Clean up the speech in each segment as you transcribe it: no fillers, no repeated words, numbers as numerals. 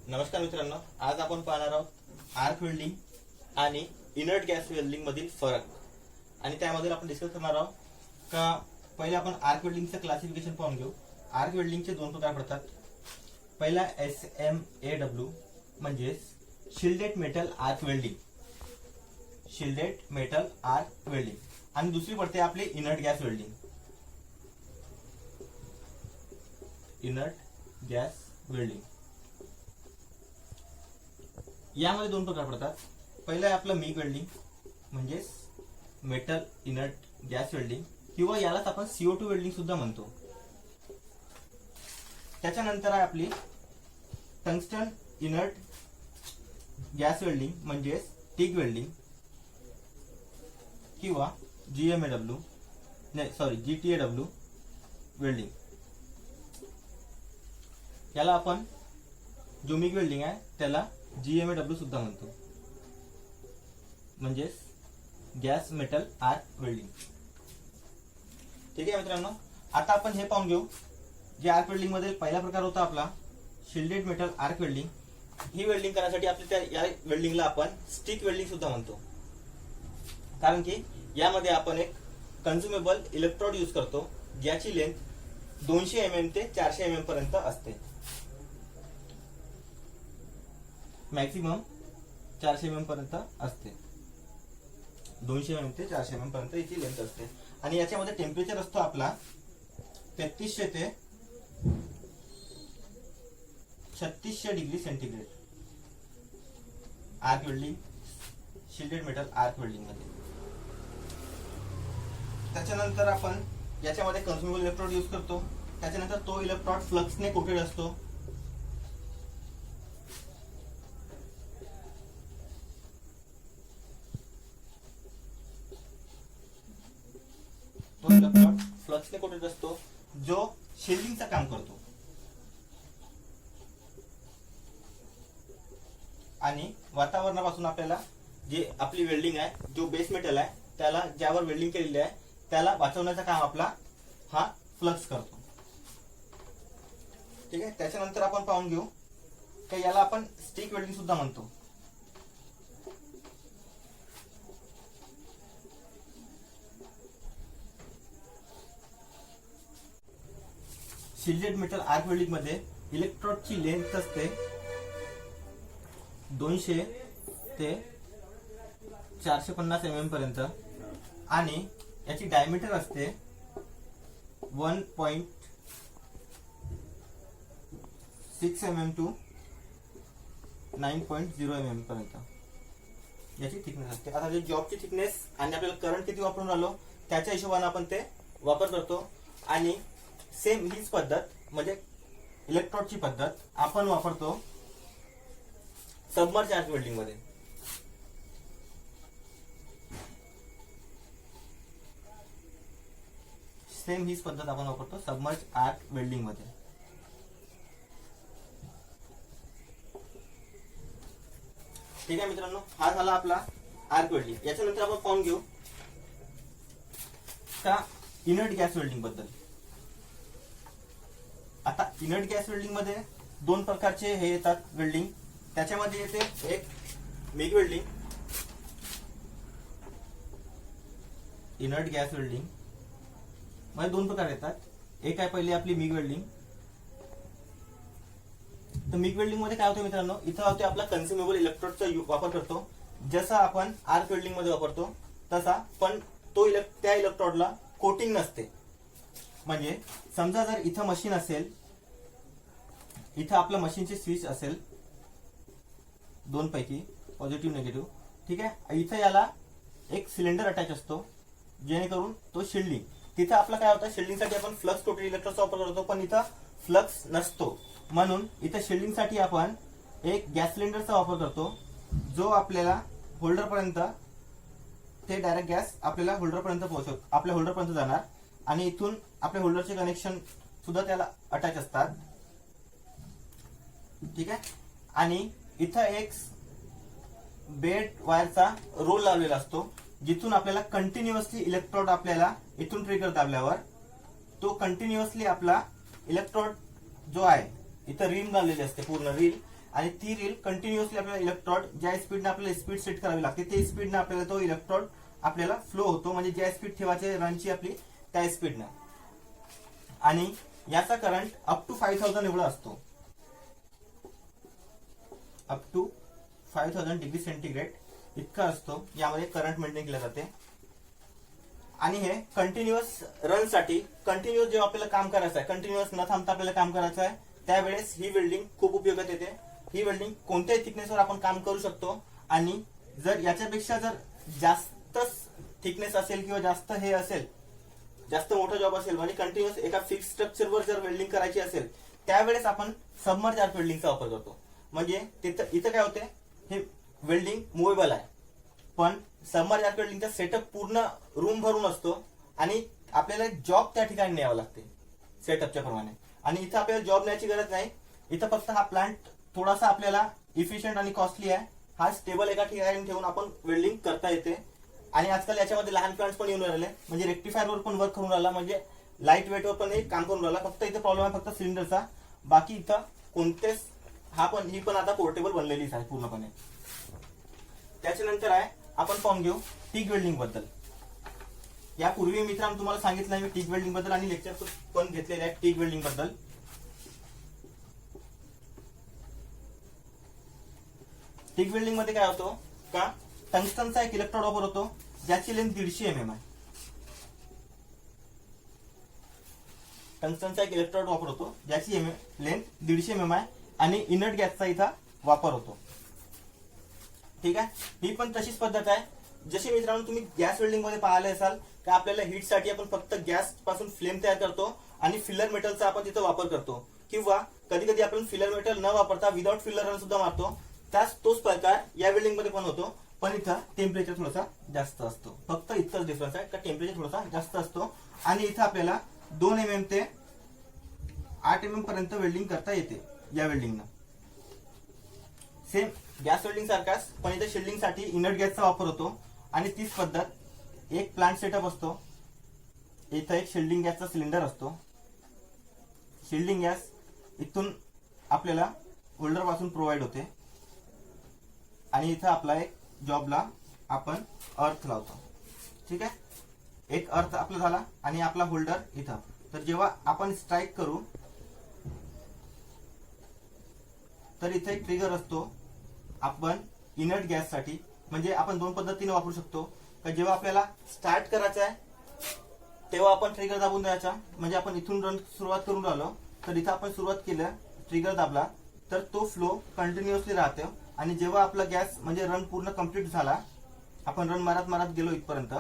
नमस्कार मित्रांनो, आज आपण पाहणार आहोत आर्क वेल्डिंग आणि इनर्ट गॅस वेल्डिंग मधील फरक आणि त्यामध्ये आपण डिस्कस करणार आहोत का पहिले आपण आर्क वेल्डिंगचं क्लासिफिकेशन पाहून घेऊ। आर्क वेल्डिंगचे दोन प्रकार पडतात। पहिला SMAW म्हणजे shielded metal arc welding, shielded metal arc welding आणि दुसरी पडते आपली inert gas welding, inert gas welding. यामध्ये दोन प्रकार पडतात। पहिलं आहे आपलं मिग वेल्डिंग म्हणजे मेटल इनर्ट गॅस वेल्डिंग किंवा यालाच आपण CO2 वेल्डिंग सुद्धा म्हणतो। त्याच्यानंतर आहे आपली टंगस्टन इनर्ट गॅस वेल्डिंग म्हणजे टिग वेल्डिंग किंवा GTAW वेल्डिंग। याला आपण जो मिग वेल्डिंग आहे त्याला GMAW सुद्धा म्हणतो म्हणजे गॅस मेटल आर्क वेल्डिंग। ठीक आहे मित्रांनो, आता आपण हे पाहून घेऊ जे आर्क वेल्डिंग मध्ये पहिला प्रकार होता आपला शिल्डेड मेटल आर्क वेल्डिंग। ही वेल्डिंग करण्यासाठी आपल्या या वेल्डिंगला आपण स्टिक वेल्डिंग सुद्धा म्हणतो, कारण की यामध्ये आपण एक कन्झ्युमेबल इलेक्ट्रोड यूज करतो ज्याची लेंथ 200 mm ते 400 mm पर्यंत असते। मॅक्सिमम 400 mm पर्यंत असते, 200 mm ते 400 mm पर्यंत याची लेंथ असते आणि याच्यामध्ये टेम्परेचर असतो आपला 3300 ते 3600 degree centigrade arc welding, shielded metal arc welding मध्ये। त्याच्यानंतर आपण याच्यामध्ये कन्झ्युमेबल इलेक्ट्रोड यूज करतो। त्याच्यानंतर तो इलेक्ट्रोड फ्लक्सने कोटेड असतो। तो इलेक्ट्रोड फ्लक्सने कोटेड असतो जो शिल्डिंगचं काम करतो आणि वातावरणापासून आपल्याला जे आपली वेल्डिंग आहे, जो बेस मेटल आहे त्याला ज्यावर वेल्डिंग केलेली आहे त्याला वाचवण्याचं काम आपला हा फ्लक्स करतो। ठीक आहे, त्याच्यानंतर आपण पाहून घेऊ की याला आपण स्टिक वेल्डिंग सुद्धा म्हणतो। शिल्डेड मेटल आर्क वेल्डिंग मध्ये इलेक्ट्रोडची लेंथ असते 200 ते 450 mm पर्यंत आणि याची डायमीटर असते 1.6 mm टू 9.0 mm पर्यंत याची थिकनेस असते। आता जे जॉबची थिकनेस आणि आपल्याला करंट किती वापरून आलो त्याच्या हिशोबाने आपण ते वापर करतो आणि सेम हीच पद्धत म्हणजे इलेक्ट्रोडची पद्धत आपण वापरतो सबमर्ज आर्क वेल्डिंग मध्ये। सेम हीच पद्धत आपण वापरतो सबमर्ज आर्क वेल्डिंग मध्ये। ठीक आहे मित्रांनो, हा झाला आपला आर्क वेल्डिंग। याच्यानंतर आपण पाहून घेऊ का इनर्ट गॅस वेल्डिंग बद्दल। आता इनर्ट गॅस वेल्डिंग मध्ये दोन प्रकारचे हे येतात वेल्डिंग। त्याच्यामध्ये येते एक MiG welding, inert gas welding मध्ये दोन प्रकार येतात। एक आहे पहिली आपली मिग वेल्डिंग। तर मिग वेल्डिंग मध्ये काय होतं मित्रांनो, इथं होते आपला कन्झ्युमेबल इलेक्ट्रोडचा वापर करतो जसा आपण आर्क वेल्डिंग मध्ये वापरतो तसा, पण तो त्या इलेक्ट्रोडला कोटिंग नसते। म्हणजे समजा जर इथं मशीन असेल, इथं आपल्या मशीनचे स्विच असेल दोन पैकी पॉझिटिव्ह निगेटिव्ह, ठीक आहे। इथं याला एक सिलेंडर अटॅच असतो जेणेकरून तो शिल्डिंग, तिथं आपलं काय होतं शिल्डिंगसाठी आपण फ्लक्स कोटेड इलेक्ट्रोडचा वापर करतो पण इथं फ्लक्स नसतो, म्हणून इथं शिल्डिंगसाठी आपण एक गॅस सिलेंडरचा वापर करतो जो आपल्याला होल्डर पर्यंत, ते डायरेक्ट गॅस आपल्याला होल्डर पर्यंत पोहोचतो, आपल्या होल्डर पर्यंत जाणार आणि इथून आपल्या होल्डरचे कनेक्शन सुद्धा त्याला अटॅच असतात। ठीक आहे, आणि इथं एक बेड वायरचा रोल लावलेला असतो जिथून आपल्याला कंटिन्युअसली इलेक्ट्रोड आपल्याला इथून ट्रिगर दाबल्यावर तो कंटिन्युअसली आपला इलेक्ट्रोड जो आहे इथं रील लावलेली असते पूर्ण रील, आणि ती रील कंटिन्युअसली आपल्याला इलेक्ट्रॉड ज्या स्पीडने आपल्याला स्पीड सेट करावी लागते ते स्पीडने आपल्याला तो इलेक्ट्रॉड आपल्याला फ्लो होतो, म्हणजे ज्या स्पीड ठेवायचे रनची आपली त्या स्पीडनं. आणि याचा करंट अप टू 5000 एवढा असतो, अप टू 5000 डिग्री सेंटीग्रेड इतका असतो. यामध्ये करंट मेंटेन केले जाते. आणि हे कंटिन्युअस रन साठी, कंटिन्युअस जेव्हा आपल्याला काम करायचं आहे, कंटिन्युअस न थांबता आपल्याला काम करायचं आहे, त्यावेळेस ही वेल्डिंग खूप उपयोगात येते. ही वेल्डिंग कोणत्याही थिकनेसवर आपण काम करू शकतो. आणि जर याच्यापेक्षा जर जास्त थिकनेस असेल किंवा जास्त हे असेल, जास्त मोठा जॉब असेल, म्हणजे कंटिन्युअस एका फिक्स स्ट्रक्चरवर जर वेल्डिंग करायची असेल, त्यावेळेस आपण सबमर्ज आर्क वेल्डिंगचा वापर करतो. म्हणजे इथं काय होते, हे वेल्डिंग मुव्हेबल आहे, पण सबमर्ज आर्क वेल्डिंगचा सेटअप पूर्ण रूम भरून असतो आणि आपल्याला जॉब त्या ठिकाणी न्यावं लागते सेटअपच्या प्रमाणे. आणि इथं आपल्याला जॉब न्यायची गरज नाही. इथं फक्त हा प्लांट थोडासा आपल्याला इफिशियंट आणि कॉस्टली आहे. हा स्टेबल एका ठिकाणी ठेवून आपण वेल्डिंग करता येते. आणि आजकाल याच्यामध्ये लहान प्लांट्स पण येऊन राहिले, म्हणजे रेक्टिफायरवर पण वर्क करून राहिला, म्हणजे लाईट वेटवर पण हे काम करून राहिला. फक्त इथे प्रॉब्लेम आहे फक्त सिलेंडरचा. बाकी इथं कोणतेच ही पण आता पोर्टेबल बनलेलीच आहे पूर्णपणे. त्याच्यानंतर आहे आपण पाहून घेऊ टिक वेल्डिंग बद्दल. यापूर्वी मित्रांनो तुम्हाला सांगितलं आहे मी टिक वेल्डिंग बद्दल आणि लेक्चर पण घेतलेले आहे टिक वेल्डिंग बद्दल. टिक वेल्डिंग मध्ये काय होतो का, टंगस्टनचा एक इलेक्ट्रोड वापर होतो ज्याची लेंथ 150 mm आहे. टंगस्टनचा एक इलेक्ट्रोड वापर होतो ज्याची लेंथ 150 mm आहे आणि इनर्ट गॅसचा इथं वापर होतो. ठीक आहे, ही पण तशीच पद्धत आहे. जशी मित्रांनो तुम्ही गॅस वेल्डिंग मध्ये पाहिले असाल की आपल्याला हीट साठी आपण फक्त गॅस पासून फ्लेम तयार करतो आणि फिलर मेटलचा आपण तिथं वापर करतो, किंवा कधी कधी आपण फिलर मेटल न वापरता विदाउट फिलर सुद्धा मारतो. तोच प्रकार या वेल्डिंग मध्ये पण होतो, पण इथं टेम्परेचर थोडासा जास्त असतो. फक्त इतकाच डिफरन्स आहे का टेम्परेचर थोडासा जास्त असतो. आणि इथं आपल्याला 2 mm ते 8 mm पर्यंत वेल्डिंग करता येते या वेल्डिंगनं. सेम गॅस वेल्डिंग सारखाच, पण इथे शिल्डिंग साठी इनर्ट गॅसचा वापर होतो. आणि तीच पद्धत, एक प्लांट सेटअप असतो, इथं एक शिल्डिंग गॅसचा सिलेंडर असतो. शिल्डिंग गॅस इथून आपल्याला होल्डर पासून प्रोव्हाइड होते. आणि इथं आपला एक जॉबला आपण अर्थ लावतो. ठीक आहे, एक अर्थ आपला झाला आणि आपला होल्डर इथं. तर जेव्हा आपण स्ट्राईक करू तर इथे एक ट्रिगर असतो आपण इनर्ट गॅस साठी. म्हणजे आपण 2 पद्धतीने वापरू शकतो. तर जेव्हा आपल्याला स्टार्ट करायचं आहे तेव्हा आपण ट्रिगर दाबून द्यायचा, म्हणजे आपण इथून रन सुरुवात करून राहिलो तर इथं आपण सुरुवात केलं, ट्रिगर दाबला तर तो फ्लो कंटिन्युअसली राहतो. आणि जेव्हा आपला गॅस म्हणजे रन पूर्ण कंप्लीट झाला, आपण रन मारत गेलो इथपर्यंत,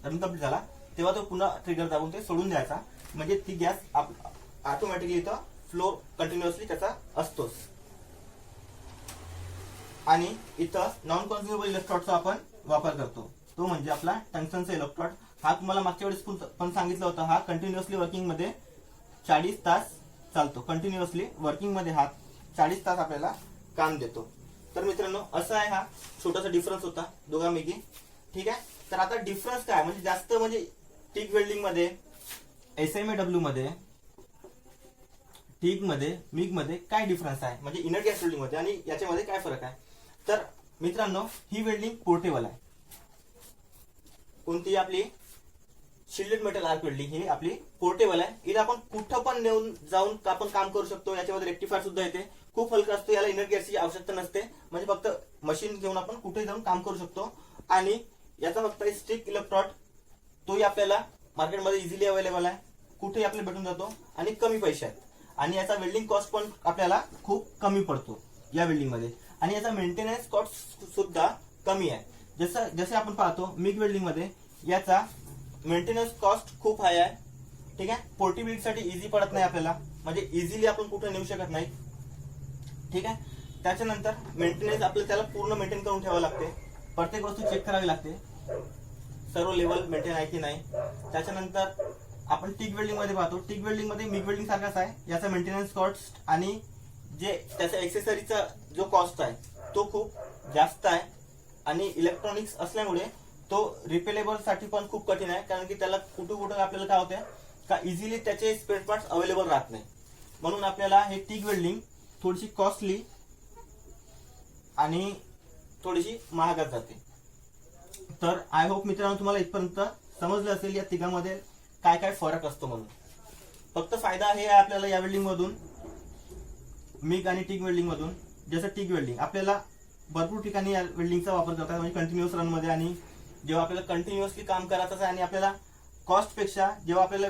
रन कंप्लीट झाला, तेव्हा तो पुन्हा ट्रिगर दाबून ते सोडून द्यायचा. म्हणजे ती गॅस ऑटोमॅटिकली इथं फ्लो कंटिन्युअसली त्याचा असतोच. आणि इथं नॉन कन्झ्युमेबल इलेक्ट्रोडचा आपण वापर करतो, तो म्हणजे आपला टंगस्टनचा इलेक्ट्रोड. हा तुम्हाला मागच्या वेळेस पण सांगितलं होतं, हा कंटिन्युअसली वर्किंग मध्ये 40 तास चालतो. कंटिन्युअसली वर्किंग मध्ये हा 40 तास आपल्याला काम देतो. तर मित्रांनो असा आहे, हा छोटासा डिफरन्स होता दोघांपैकी. ठीक आहे, तर आता डिफरन्स काय म्हणजे जास्त म्हणजे टिक वेल्डिंग मध्ये, SMAW मध्ये, टिक मध्ये, मिग मध्ये काय डिफरन्स आहे, म्हणजे इनर्ट गॅस वेल्डिंग मध्ये आणि याच्यामध्ये काय फरक आहे. तर मित्रांनो ही वेल्डिंग पोर्टेबल आहे. कोणती आपली शिल्डेड मेटल आर्क वेल्डिंग ही आपली पोर्टेबल आहे. इथे आपण कुठं पण नेऊन जाऊन आपण काम करू शकतो. याच्यामध्ये रेक्टिफायर सुद्धा येते, खूप हलका असतो, याला इनर्ट गॅसची आवश्यकता नसते. म्हणजे फक्त मशीन घेऊन आपण कुठेही जाऊन काम करू शकतो. आणि याचा फक्त स्टिक इलेक्ट्रोड तोही आपल्याला मार्केटमध्ये इझिली अवेलेबल आहे, कुठेही आपल्याला भेटून जातो आणि कमी पैसे आहेत. आणि याचा वेल्डिंग कॉस्ट पण आपल्याला खूप कमी पडतो या वेल्डिंग मध्ये. आणि याचा मेंटेनन्स कॉस्ट सुद्धा कमी आहे. जसे आपण पाहतो मिग वेल्डिंग मध्ये याचा मेंटेनन्स कॉस्ट खूप हाय आहे. ठीक आहे, पोर्टेबिलिटी साठी इझी पडत नाही आपल्याला, म्हणजे इझिली आपण कुठे नेऊ शकत नाही. ठीक आहे, त्याच्यानंतर मेंटेनन्स आपल्याला त्याला पूर्ण मेंटेन करून ठेवावं लागते. प्रत्येक वस्तू चेक करावी लागते, सर्व लेवल मेंटेन आहे की नाही. त्याच्यानंतर आपण टिक वेल्डिंग मध्ये पाहतो, टिक वेल्डिंग मध्ये मिग वेल्डिंग सारखाच आहे. याचा मेंटेनन्स कॉस्ट आणि जे त्याचा एक्सेसरीचा जो कॉस्ट आहे तो खूप जास्त आहे. आणि इलेक्ट्रॉनिक्स असल्यामुळे तो रिपेलेबल साठी पण खूप कठीण आहे, कारण की त्याला कुठं आपल्याला काय होतं का इझिली त्याचे स्पेअर पार्ट्स अवेलेबल राहत नाही. म्हणून आपल्याला हे टिक वेल्डिंग थोडीशी कॉस्टली आणि थोडीशी महागात जाते. तर आय होप मित्रांनो तुम्हाला इथपर्यंत समजलं असेल या तिघांमध्ये काय काय फरक असतो म्हणून. फक्त फायदा हे आहे आपल्याला या वेल्डिंग मधून, मिग आणि टिक वेल्डिंग मधून. जसं टिक वेल्डिंग आपल्याला भरपूर ठिकाणी या वेल्डिंगचा वापर करतात, म्हणजे कंटिन्युअस रन मध्ये, आणि जेव्हा आपल्याला कंटिन्युअसली काम करायचं आहे आणि आपल्याला कॉस्ट पेक्षा जेव्हा आपल्याला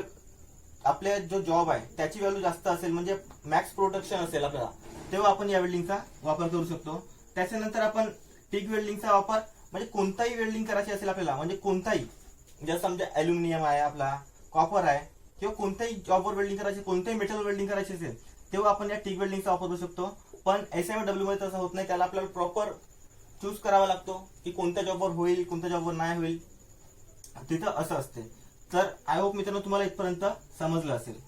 आपल्या जो जॉब आहे त्याची व्हॅल्यू जास्त असेल, म्हणजे मॅक्स प्रोडक्शन असेल आपल्याला, तेव्हा आपण या वेल्डिंगचा वापर करू शकतो. त्याच्यानंतर आपण टिक वेल्डिंगचा वापर म्हणजे कोणताही वेल्डिंग करायची असेल आपल्याला, म्हणजे कोणताही, जसं समजा अल्युमिनियम आहे आपला, कॉपर आहे, किंवा कोणत्याही जॉबवर वेल्डिंग करायची, कोणत्याही मेटल वेल्डिंग करायची असेल, तेव्हा आपण या टिक वेल्डिंगचा वापर करू शकतो. पण SMW मध्ये तसं होत नाही, त्याला आपल्याला प्रॉपर चूज करावा लागतो की कोणत्या जॉबवर होईल, कोणत्या जॉबवर नाही होईल, तिथं असं असते. तर आय होप मित्रांनो तुम्हाला इथपर्यंत समजलं असेल.